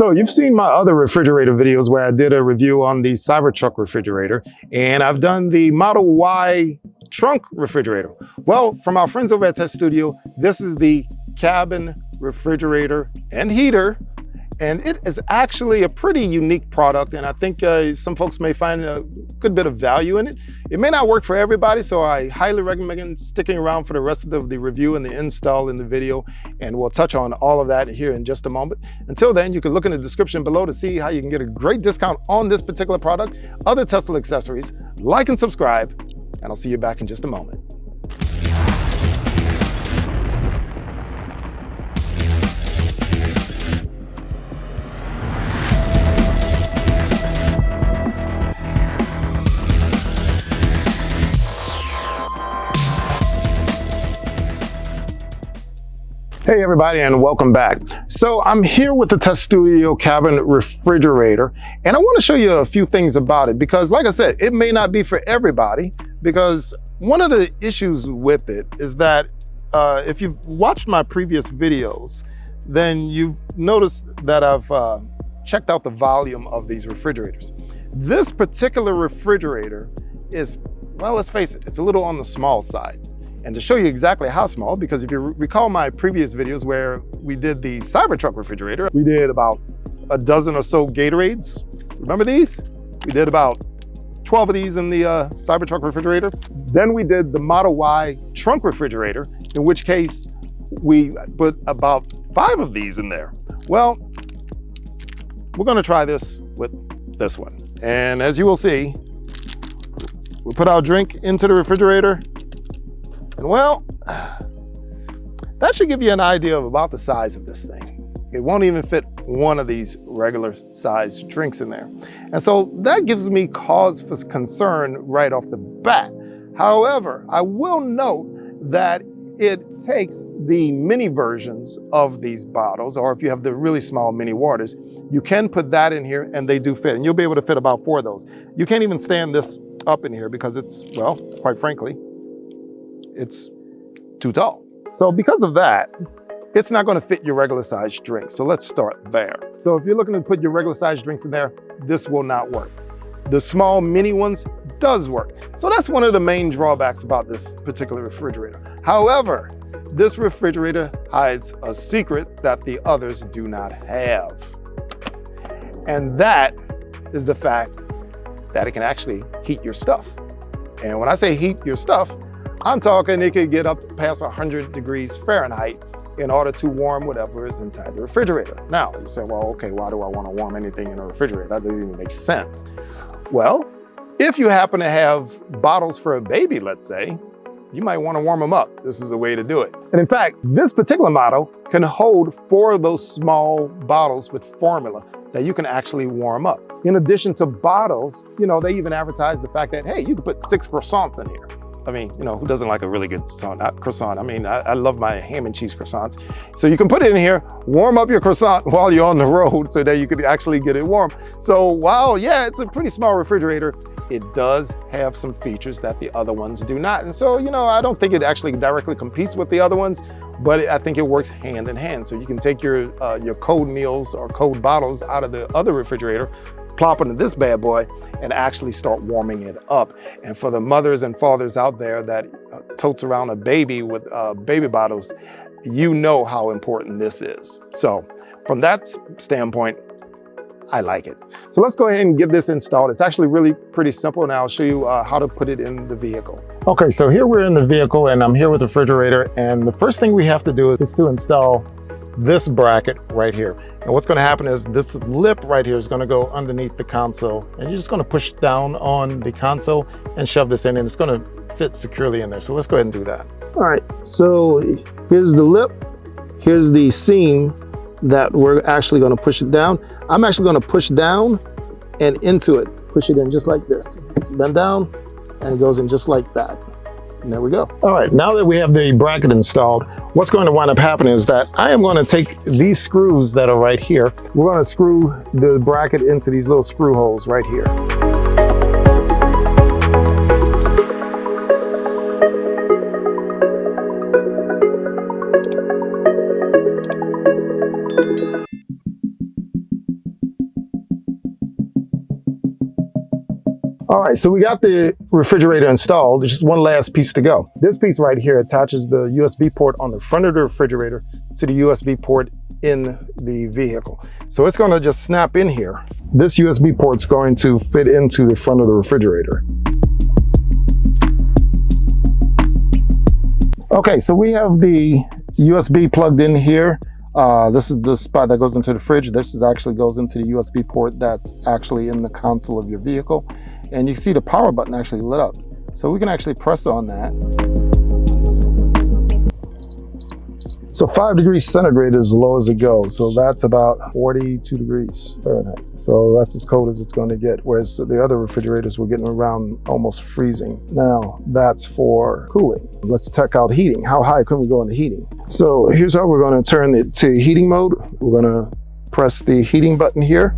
So you've seen my other refrigerator videos where I did a review on the Cybertruck refrigerator, and I've done the Model Y trunk refrigerator. Well, from our friends over at Tesstudio, this is the cabin refrigerator and heater, and it is actually a pretty unique product, and I think some folks may find a good bit of value in it. It may not work for everybody, so I highly recommend sticking around for the rest of the review and the install in the video, and we'll touch on all of that here in just a moment. Until then, you can look in the description below to see how you can get a great discount on this particular product, other Tesla accessories. Like and subscribe, and I'll see you back in just a moment. Hey everybody, and welcome back. So I'm here with the Tesstudio cabin refrigerator, and I want to show you a few things about it because, like I said, it may not be for everybody, because one of the issues with it is that if you've watched my previous videos, then you've noticed that I've checked out the volume of these refrigerators. This particular refrigerator is, well, let's face it, it's a little on the small side. And to show you exactly how small, because if you recall my previous videos where we did the Cybertruck refrigerator, we did about a dozen or so Gatorades. Remember these? We did about 12 of these in the Cybertruck refrigerator. Then we did the Model Y trunk refrigerator, in which case we put about 5 of these in there. Well, we're gonna try this with this one. And as you will see, we put our drink into the refrigerator. And well, that should give you an idea of about the size of this thing. It won't even fit one of these regular sized drinks in there. And so that gives me cause for concern right off the bat. However, I will note that it takes the mini versions of these bottles, or if you have the really small mini waters, you can put that in here and they do fit, and you'll be able to fit about 4 of those. You can't even stand this up in here because it's, well, quite frankly, it's too tall. So because of that, it's not going to fit your regular size drinks. So let's start there. So if you're looking to put your regular size drinks in there, this will not work. The small mini ones does work. So that's one of the main drawbacks about this particular refrigerator. However, this refrigerator hides a secret that the others do not have. And that is the fact that it can actually heat your stuff. And when I say heat your stuff, I'm talking it could get up past 100 degrees Fahrenheit in order to warm whatever is inside the refrigerator. Now, you say, well, okay, why do I want to warm anything in a refrigerator? That doesn't even make sense. Well, if you happen to have bottles for a baby, let's say, you might want to warm them up. This is a way to do it. And in fact, this particular model can hold 4 of those small bottles with formula that you can actually warm up. In addition to bottles, you know, they even advertise the fact that, hey, you can put 6 croissants in here. I mean, you know, who doesn't like a really good croissant? I mean, I love my ham and cheese croissants. So you can put it in here, warm up your croissant while you're on the road so that you could actually get it warm. So while, yeah, it's a pretty small refrigerator, it does have some features that the other ones do not. And so, you know, I don't think it actually directly competes with the other ones, but I think it works hand in hand. So you can take your cold meals or cold bottles out of the other refrigerator, plop into this bad boy, and actually start warming it up. And for the mothers and fathers out there that totes around a baby with baby bottles, you know how important this is. So from that standpoint, I like it. So let's go ahead and get this installed. It's actually really pretty simple, and I'll show you how to put it in the vehicle. Okay, so here we're in the vehicle, and I'm here with the refrigerator, and the first thing we have to do is to install this bracket right here. And what's going to happen is this lip right here is going to go underneath the console, and you're just going to push down on the console and shove this in, and it's going to fit securely in there. So let's go ahead and do that. All right, so here's the lip, here's the seam that we're actually going to push it down. I'm actually going to push down and into it, push it in just like this. It's bend down and it goes in just like that. And there we go. All right, now that we have the bracket installed, what's going to wind up happening is that I am going to take these screws that are right here. We're going to screw the bracket into these little screw holes right here. All right, so we got the refrigerator installed. There's just one last piece to go. This piece right here attaches the USB port on the front of the refrigerator to the USB port in the vehicle. So it's gonna just snap in here. This USB port's going to fit into the front of the refrigerator. Okay, so we have the USB plugged in here. This is the spot that goes into the fridge. This actually goes into the USB port that's actually in the console of your vehicle. And you see the power button actually lit up. So we can actually press on that. So 5 degrees centigrade is as low as it goes. So that's about 42 degrees Fahrenheit. So that's as cold as it's going to get. Whereas the other refrigerators were getting around almost freezing. Now that's for cooling. Let's check out heating. How high can we go in the heating? So here's how we're going to turn it to heating mode. We're going to press the heating button here.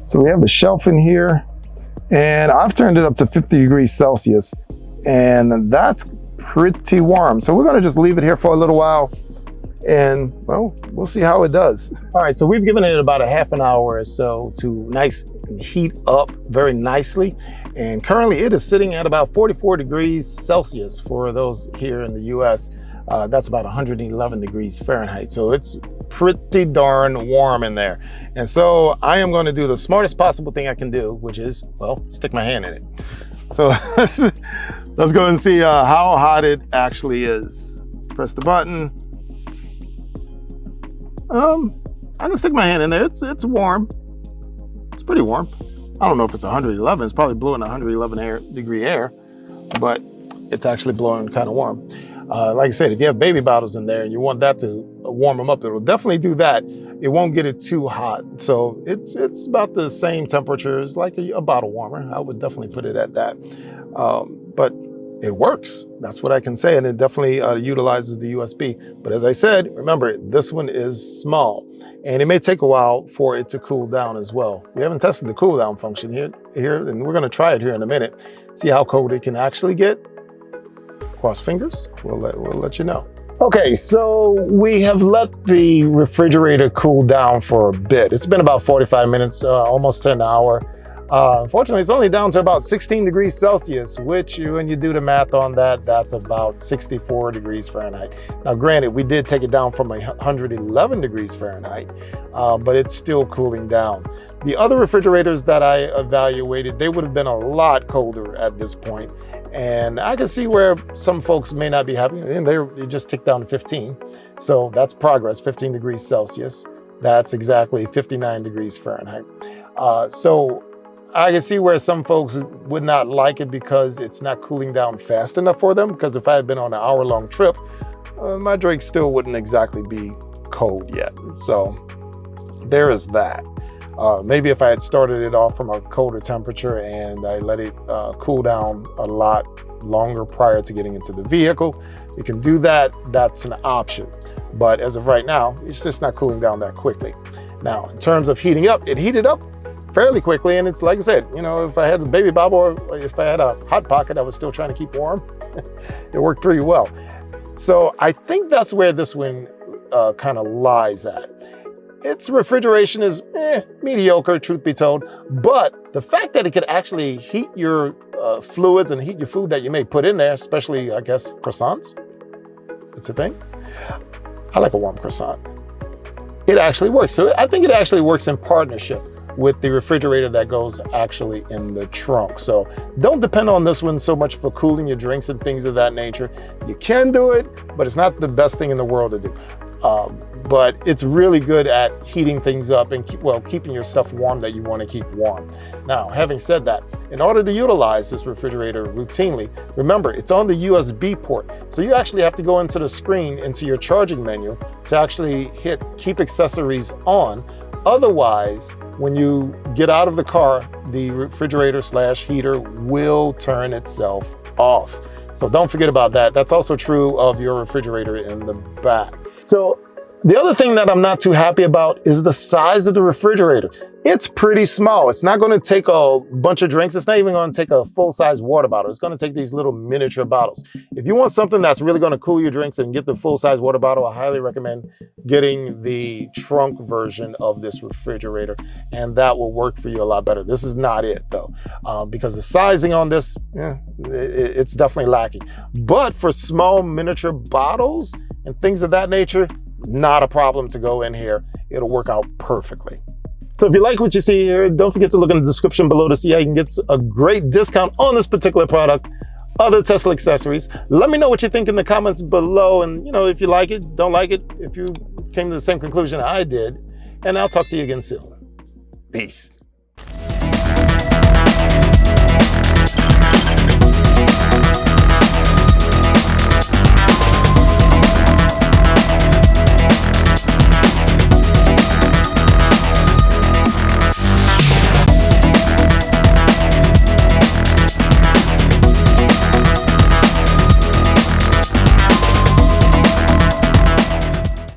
So we have the shelf in here, and I've turned it up to 50 degrees Celsius, and that's pretty warm. So we're gonna just leave it here for a little while, and well, we'll see how it does. All right, so we've given it about a half an hour or so to heat up very nicely. And currently it is sitting at about 44 degrees Celsius for those here in the US. That's about 111 degrees Fahrenheit. So it's pretty darn warm in there. And so I am going to do the smartest possible thing I can do, which is, well, stick my hand in it. So let's go and see how hot it actually is. Press the button. I'm gonna stick my hand in there. It's warm. It's pretty warm. I don't know if it's 111. It's probably blowing 111 degree air, but it's actually blowing kind of warm. Like I said, if you have baby bottles in there and you want that to warm them up, it will definitely do that. It won't get it too hot. So it's about the same temperature as like a bottle warmer. I would definitely put it at that. But it works. That's what I can say. And it definitely utilizes the USB. But as I said, remember, this one is small and it may take a while for it to cool down as well. We haven't tested the cool down function here, and we're gonna try it here in a minute. See how cold it can actually get. Cross fingers, we'll let you know. Okay, so we have let the refrigerator cool down for a bit. It's been about 45 minutes, almost an hour. Unfortunately, it's only down to about 16 degrees Celsius, which when you do the math on that, that's about 64 degrees Fahrenheit. Now, granted, we did take it down from 111 degrees Fahrenheit, but it's still cooling down. The other refrigerators that I evaluated, they would have been a lot colder at this point. And I can see where some folks may not be happy, and they just ticked down to 15. So that's progress, 15 degrees Celsius. That's exactly 59 degrees Fahrenheit. So I can see where some folks would not like it because it's not cooling down fast enough for them. Because if I had been on an hour-long trip, my drink still wouldn't exactly be cold yet. So there is that. Maybe if I had started it off from a colder temperature and I let it cool down a lot longer prior to getting into the vehicle, you can do that. That's an option. But as of right now, it's just not cooling down that quickly. Now, in terms of heating up, it heated up fairly quickly. And it's like I said, you know, if I had a baby bottle or if I had a hot pocket, I was still trying to keep warm. It worked pretty well. So I think that's where this one kind of lies at. Its refrigeration is mediocre, truth be told, but the fact that it could actually heat your fluids and heat your food that you may put in there, especially, I guess, croissants, it's a thing. I like a warm croissant. It actually works. So I think it actually works in partnership with the refrigerator that goes actually in the trunk. So don't depend on this one so much for cooling your drinks and things of that nature. You can do it, but it's not the best thing in the world to do. But it's really good at heating things up and keeping your stuff warm that you want to keep warm. Now, having said that, in order to utilize this refrigerator routinely, remember, it's on the USB port. So you actually have to go into the screen, into your charging menu to actually hit keep accessories on. Otherwise, when you get out of the car, the refrigerator/heater will turn itself off. So don't forget about that. That's also true of your refrigerator in the back. So The other thing that I'm not too happy about is the size of the refrigerator. It's pretty small. It's not going to take a bunch of drinks. It's not even going to take a full-size water bottle. It's going to take these little miniature bottles. If you want something that's really going to cool your drinks and get the full-size water bottle, I highly recommend getting the trunk version of this refrigerator, and that will work for you a lot better. This is not it though, because the sizing on this, it's definitely lacking. But for small miniature bottles and things of that nature, not a problem to go in here. It'll work out perfectly. So if you like what you see here, don't forget to look in the description below to see how you can get a great discount on this particular product, other Tesla accessories. Let me know what you think in the comments below, and if you like it, don't like it, if you came to the same conclusion I did, and I'll talk to you again soon. Peace.